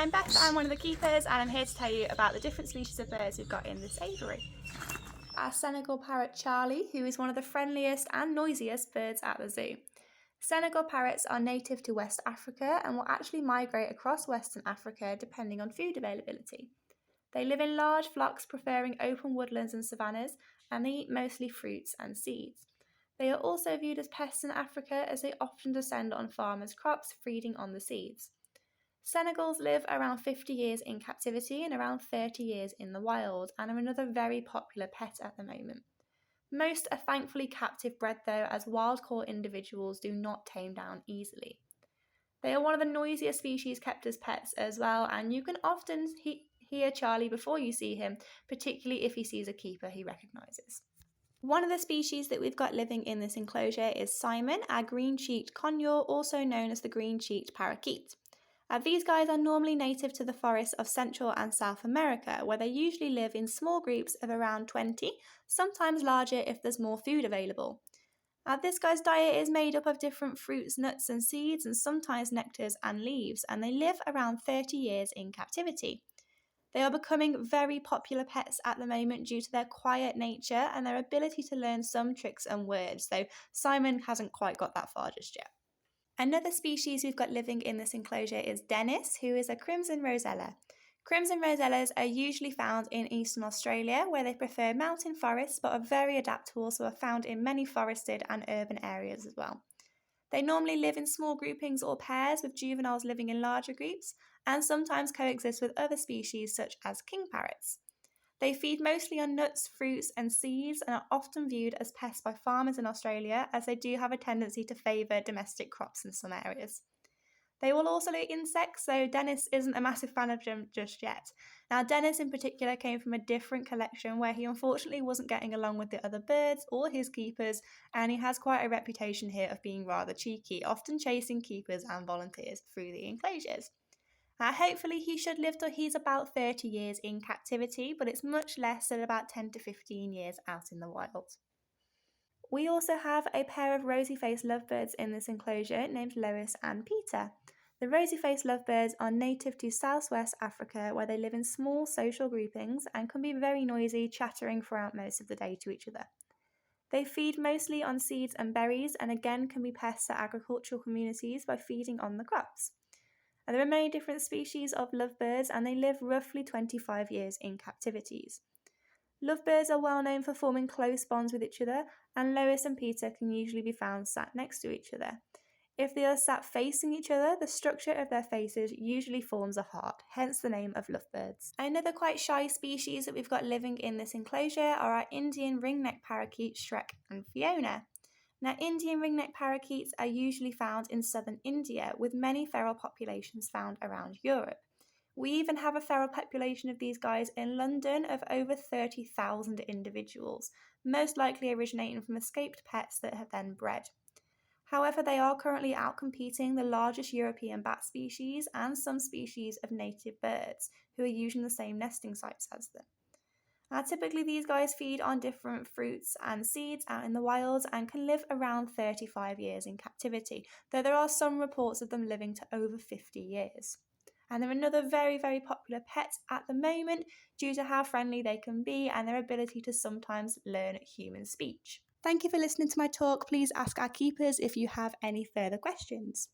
I'm Beth, I'm one of the keepers, and I'm here to tell you about the different species of birds we've got in this aviary. Our Senegal parrot Charlie, who is one of the friendliest and noisiest birds at the zoo. Senegal parrots are native to West Africa and will actually migrate across Western Africa depending on food availability. They live in large flocks, preferring open woodlands and savannas, and they eat mostly fruits and seeds. They are also viewed as pests in Africa as they often descend on farmers' crops, feeding on the seeds. Senegals live around 50 years in captivity and around 30 years in the wild, and are another very popular pet at the moment. Most are thankfully captive bred though, as wild-caught individuals do not tame down easily. They are one of the noisiest species kept as pets as well, and you can often hear Charlie before you see him, particularly if he sees a keeper he recognises. One of the species that we've got living in this enclosure is Simon, our green-cheeked conure, also known as the green-cheeked parakeet. These guys are normally native to the forests of Central and South America, where they usually live in small groups of around 20, sometimes larger if there's more food available. This guy's diet is made up of different fruits, nuts and seeds, and sometimes nectars and leaves, and they live around 30 years in captivity. They are becoming very popular pets at the moment due to their quiet nature and their ability to learn some tricks and words, though Simon hasn't quite got that far just yet. Another species we've got living in this enclosure is Dennis, who is a crimson rosella. Crimson rosellas are usually found in eastern Australia, where they prefer mountain forests but are very adaptable, so are found in many forested and urban areas as well. They normally live in small groupings or pairs, with juveniles living in larger groups, and sometimes coexist with other species such as king parrots. They feed mostly on nuts, fruits and seeds, and are often viewed as pests by farmers in Australia, as they do have a tendency to favour domestic crops in some areas. They will also eat insects, so Dennis isn't a massive fan of them just yet. Now, Dennis in particular came from a different collection where he unfortunately wasn't getting along with the other birds or his keepers, and he has quite a reputation here of being rather cheeky, often chasing keepers and volunteers through the enclosures. Hopefully he should live till he's about 30 years in captivity, but it's much less at about 10 to 15 years out in the wild. We also have a pair of rosy-faced lovebirds in this enclosure named Lois and Peter. The rosy-faced lovebirds are native to southwest Africa, where they live in small social groupings and can be very noisy, chattering throughout most of the day to each other. They feed mostly on seeds and berries, and again can be pests at agricultural communities by feeding on the crops. There are many different species of lovebirds, and they live roughly 25 years in captivities. Lovebirds are well known for forming close bonds with each other, and Lois and Peter can usually be found sat next to each other. If they are sat facing each other, the structure of their faces usually forms a heart, hence the name of lovebirds. Another quite shy species that we've got living in this enclosure are our Indian ringneck parakeet Shrek and Fiona. Now, Indian ringneck parakeets are usually found in southern India, with many feral populations found around Europe. We even have a feral population of these guys in London of over 30,000 individuals, most likely originating from escaped pets that have then bred. However, they are currently outcompeting the largest European bat species and some species of native birds, who are using the same nesting sites as them. Typically, these guys feed on different fruits and seeds out in the wild and can live around 35 years in captivity, though there are some reports of them living to over 50 years. And they're another very, very popular pet at the moment due to how friendly they can be and their ability to sometimes learn human speech. Thank you for listening to my talk. Please ask our keepers if you have any further questions.